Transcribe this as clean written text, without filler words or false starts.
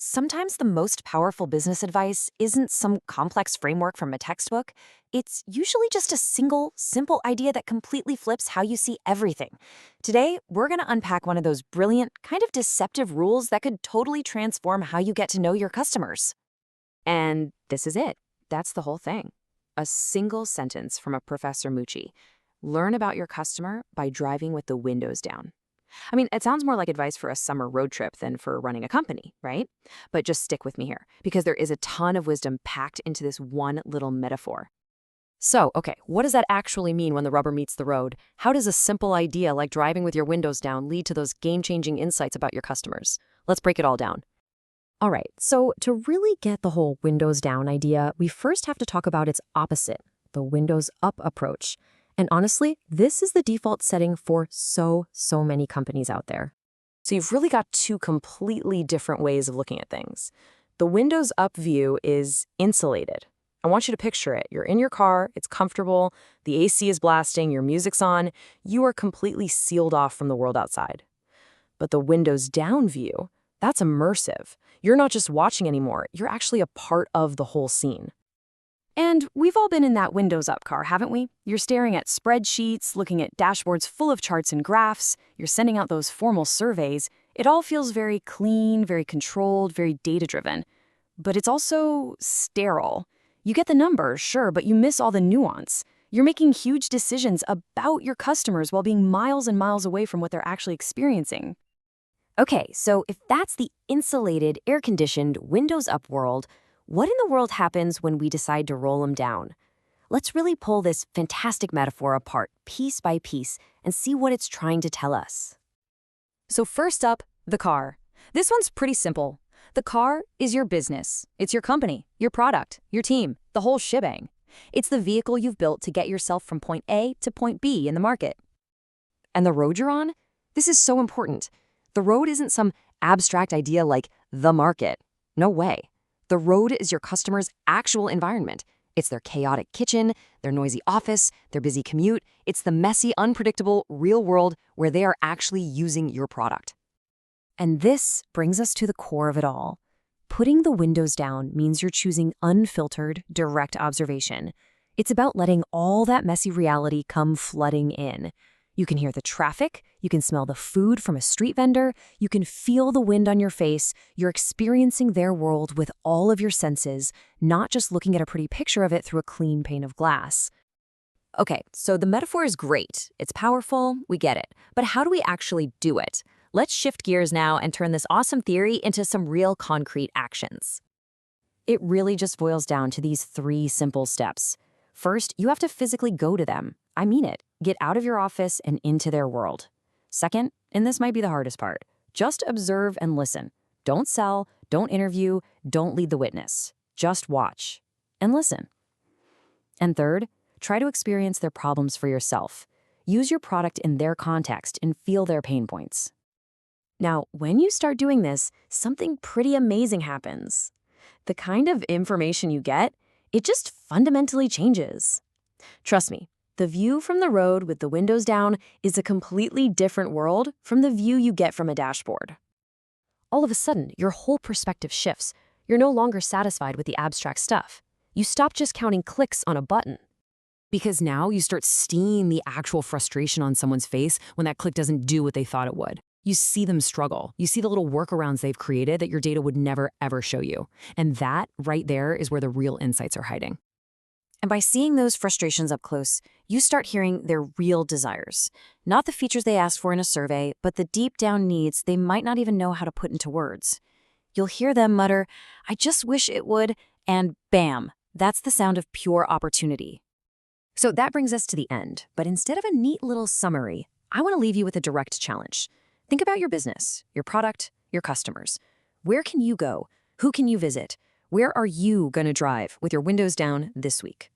Sometimes the most powerful business advice isn't some complex framework from a textbook. It's usually just a single, simple idea that completely flips how you see everything. Today, we're going to unpack one of those brilliant, kind of deceptive rules that could totally transform how you get to know your customers. And this is it. That's the whole thing. A single sentence from a Professor Mucci. Learn about your customer by driving with the windows down. I mean, it sounds more like advice for a summer road trip than for running a company, right? But just stick with me here, because there is a ton of wisdom packed into this one little metaphor. So, okay, what does that actually mean when the rubber meets the road? How does a simple idea like driving with your windows down lead to those game-changing insights about your customers? Let's break it all down. All right, so to really get the whole windows down idea, we first have to talk about its opposite, the windows up approach. And honestly, this is the default setting for so many companies out there. So you've really got two completely different ways of looking at things. The windows up view is insulated. I want you to picture it. You're in your car, it's comfortable, the AC is blasting, your music's on, you are completely sealed off from the world outside. But the windows down view, that's immersive. You're not just watching anymore, you're actually a part of the whole scene. And we've all been in that windows up car, haven't we? You're staring at spreadsheets, looking at dashboards full of charts and graphs, you're sending out those formal surveys. It all feels very clean, very controlled, very data-driven. But it's also sterile. You get the numbers, sure, but you miss all the nuance. You're making huge decisions about your customers while being miles and miles away from what they're actually experiencing. Okay, so if that's the insulated, air-conditioned, windows-up world, what in the world happens when we decide to roll them down? Let's really pull this fantastic metaphor apart piece by piece and see what it's trying to tell us. So first up, the car. This one's pretty simple. The car is your business. It's your company, your product, your team, the whole shebang. It's the vehicle you've built to get yourself from point A to point B in the market. And the road you're on? This is so important. The road isn't some abstract idea like the market. No way. The road is your customer's actual environment. It's their chaotic kitchen, their noisy office, their busy commute. It's the messy, unpredictable, real world where they are actually using your product. And this brings us to the core of it all. Putting the windows down means you're choosing unfiltered, direct observation. It's about letting all that messy reality come flooding in. You can hear the traffic, you can smell the food from a street vendor, you can feel the wind on your face. You're experiencing their world with all of your senses, not just looking at a pretty picture of it through a clean pane of glass. Okay, so the metaphor is great. It's powerful, we get it. But how do we actually do it? Let's shift gears now and turn this awesome theory into some real concrete actions. It really just boils down to these three simple steps. First, you have to physically go to them. I mean it. Get out of your office and into their world. Second, and this might be the hardest part, just observe and listen. Don't sell, don't interview, don't lead the witness. Just watch and listen. And third, try to experience their problems for yourself. Use your product in their context and feel their pain points. Now, when you start doing this, something pretty amazing happens. The kind of information you get, it just fundamentally changes. Trust me, the view from the road with the windows down is a completely different world from the view you get from a dashboard. All of a sudden, your whole perspective shifts. You're no longer satisfied with the abstract stuff. You stop just counting clicks on a button. Because now you start seeing the actual frustration on someone's face when that click doesn't do what they thought it would. You see them struggle. You see the little workarounds they've created that your data would never, ever show you. And that right there is where the real insights are hiding. And by seeing those frustrations up close, you start hearing their real desires. Not the features they asked for in a survey, but the deep down needs they might not even know how to put into words. You'll hear them mutter, "I just wish it would," and bam, that's the sound of pure opportunity. So that brings us to the end, but instead of a neat little summary, I want to leave you with a direct challenge. Think about your business, your product, your customers. Where can you go? Who can you visit? Where are you going to drive with your windows down this week?